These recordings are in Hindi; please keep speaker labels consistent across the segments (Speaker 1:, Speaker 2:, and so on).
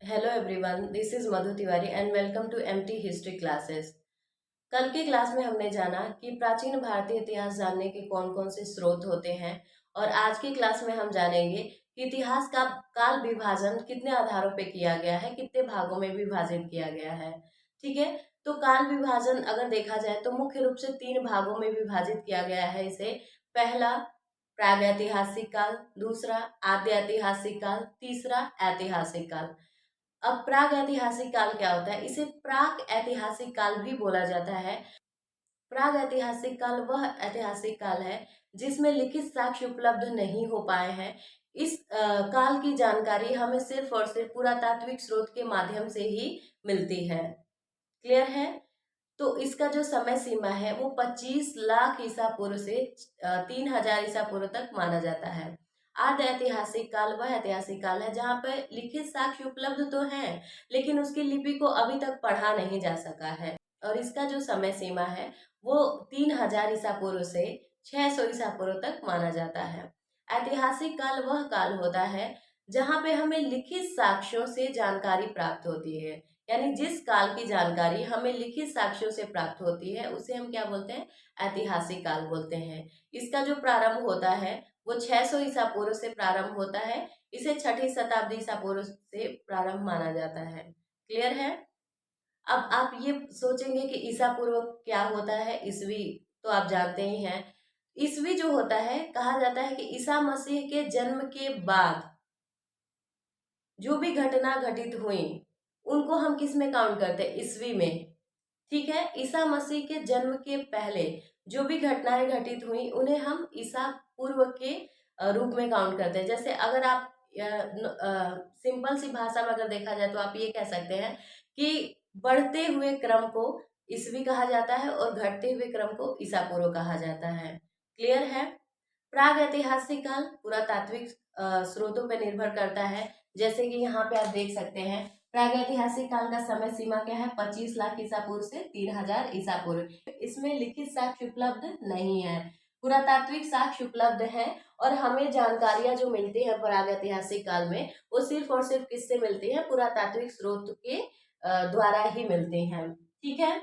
Speaker 1: Hello everyone, this is Madhu Tiwari and welcome to MT history classes. कल की क्लास में हमने जाना कि प्राचीन भारतीय इतिहास जानने के कौन कौन से स्रोत होते हैं और आज की क्लास में हम जानेंगे कि इतिहास का काल विभाजन कितने आधारों पे किया गया है, कितने भागों में विभाजित किया गया है। ठीक है, तो काल विभाजन अगर देखा जाए तो मुख्य रूप से तीन भागों में विभाजित किया गया है इसे। पहला प्रागैतिहासिक काल, दूसरा आद्य ऐतिहासिक काल, तीसरा ऐतिहासिक काल। अब प्राग ऐतिहासिक काल क्या होता है? इसे प्राक ऐतिहासिक काल भी बोला जाता है। प्राग ऐतिहासिक काल वह ऐतिहासिक काल है जिसमें लिखित साक्ष्य उपलब्ध नहीं हो पाए हैं। इस काल की जानकारी हमें सिर्फ और सिर्फ पुरातात्विक स्रोत के माध्यम से ही मिलती है। क्लियर है? तो इसका जो समय सीमा है वो 25 लाख ईसा पूर्व से 3000 ईसा पूर्व तक माना जाता है। आद्य ऐतिहासिक काल वह ऐतिहासिक काल है जहाँ पर लिखित साक्ष्य उपलब्ध तो है, लेकिन उसकी लिपि को अभी तक पढ़ा नहीं जा सका है। और इसका जो समय सीमा है वो 3000 ईसा पूर्व से 600 ईसा पूर्व तक माना जाता है। ऐतिहासिक काल वह काल होता है जहाँ पे हमें लिखित साक्ष्यों से जानकारी प्राप्त होती है। यानी जिस काल की जानकारी हमें लिखित साक्ष्यों से प्राप्त होती है उसे हम क्या बोलते हैं? ऐतिहासिक काल बोलते हैं। इसका जो प्रारंभ होता है वो 600 ईसा पूर्व से प्रारंभ होता है। इसे छठी शताब्दी ईसा पूर्व से प्रारंभ माना जाता है। क्लियर है? अब आप ये सोचेंगे कि ईसा पूर्व क्या होता है? ईसवी तो आप जानते ही हैं। ईसवी जो होता है, कहा जाता है कि ईसा मसीह के जन्म के बाद जो भी घटना घटित हुई उनको हम किस में काउंट करते हैं? ईस्वी में। ठीक है, ईसा मसीह के जन्म के पहले जो भी घटनाएं घटित हुई उन्हें हम ईसा पूर्व के रूप में काउंट करते हैं। जैसे अगर आप सिंपल सी भाषा में अगर देखा जाए तो आप ये कह सकते हैं कि बढ़ते हुए क्रम को ईस्वी कहा जाता है और घटते हुए क्रम को ईसा पूर्व कहा जाता है। क्लियर है? प्राग ऐतिहासिक काल पुरातात्विक स्रोतों पर निर्भर करता है। जैसे कि यहाँ पे आप देख सकते हैं, प्रागैतिहासिक काल का समय सीमा क्या है? 25 लाख ईसा पूर्व से 3000 ईसा पूर्व। इसमें लिखित साक्ष्य उपलब्ध नहीं है, पुरातात्विक साक्ष्य उपलब्ध है। और हमें जानकारियां जो मिलती है प्रागैतिहासिक काल में वो सिर्फ और सिर्फ किससे मिलती है? पुरातात्विक स्रोत के द्वारा ही मिलती हैं। ठीक है,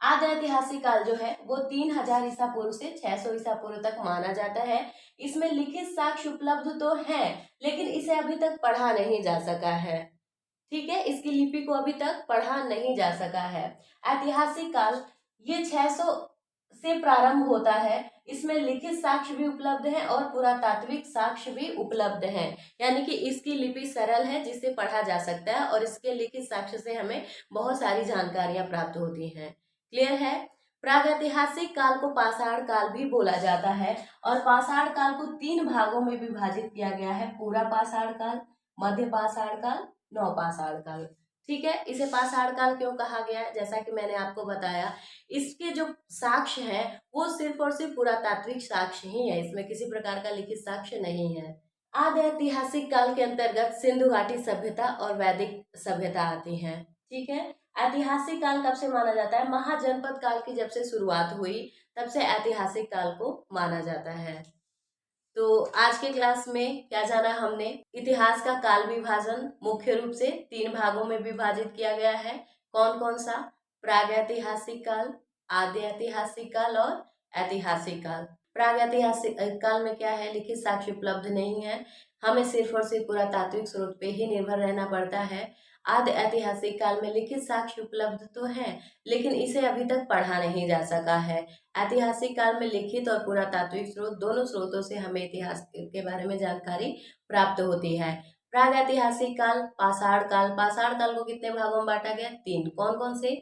Speaker 1: आद्य ऐतिहासिक काल जो है वो 3000 ईसा पूर्व से 600 ईसा पूर्व तक माना जाता है। इसमें लिखित साक्ष्य उपलब्ध तो है, लेकिन इसे अभी तक पढ़ा नहीं जा सका है। ठीक है, इसकी लिपि को अभी तक पढ़ा नहीं जा सका है। ऐतिहासिक काल ये 600 से प्रारंभ होता है। इसमें लिखित साक्ष्य भी उपलब्ध है और पुरातात्विक साक्ष्य भी उपलब्ध है। यानी कि इसकी लिपि सरल है जिसे पढ़ा जा सकता है और इसके लिखित साक्ष्य से हमें बहुत सारी जानकारियां प्राप्त होती हैं। क्लियर है? प्रागैतिहासिक काल को पाषाण काल भी बोला जाता है और पाषाण काल को तीन भागों में विभाजित किया गया है: पूरा पाषाण काल, मध्य पाषाण काल, नवपाषाण काल। ठीक है, इसे पाषाण काल क्यों कहा गया है? जैसा कि मैंने आपको बताया, इसके जो साक्ष्य है वो सिर्फ और सिर्फ पुरातात्विक साक्ष्य ही है, इसमें किसी प्रकार का लिखित साक्ष्य नहीं है। आद्य ऐतिहासिक काल के अंतर्गत सिंधु घाटी सभ्यता और वैदिक सभ्यता आती है। ठीक है, ऐतिहासिक काल कब से माना जाता है? महाजनपद काल की जब से शुरुआत हुई तब से ऐतिहासिक काल को माना जाता है। तो आज के क्लास में क्या जाना हमने? इतिहास का काल विभाजन मुख्य रूप से तीन भागों में विभाजित किया गया है। कौन कौन सा? प्रागैतिहासिक काल, आद्य ऐतिहासिक काल और ऐतिहासिक काल। प्रागैतिहासिक काल में क्या है? लिखित साक्ष्य उपलब्ध नहीं है, हमें सिर्फ और सिर्फ पुरातात्विक स्रोत पे ही निर्भर रहना पड़ता है। आद्य ऐतिहासिक काल में लिखित साक्ष्य उपलब्ध तो है, लेकिन इसे अभी तक पढ़ा नहीं जा सका है। ऐतिहासिक काल में लिखित और पुरातात्विक स्रोत दोनों स्रोतों से हमें इतिहास के बारे में जानकारी प्राप्त होती है। प्रागैतिहासिक काल, पाषाण काल। पाषाण काल को कितने भागों में बांटा गया? तीन। कौन कौन से?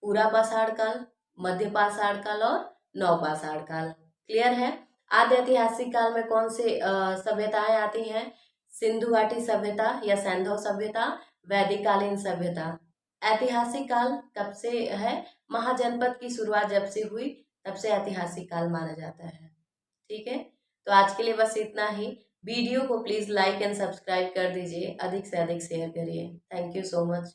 Speaker 1: पूरा पाषाण काल, मध्य पाषाण काल और नवपाषाण काल। क्लियर है? आद्य ऐतिहासिक काल में कौन से सभ्यताएं आती हैं? सिंधु घाटी सभ्यता या सैंधव सभ्यता, वैदिक कालीन सभ्यता। ऐतिहासिक काल कब से है? महाजनपद की शुरुआत जब से हुई तब से ऐतिहासिक काल माना जाता है। ठीक है, तो आज के लिए बस इतना ही। वीडियो को प्लीज लाइक एंड सब्सक्राइब कर दीजिए, अधिक से अधिक शेयर करिए। Thank you so much.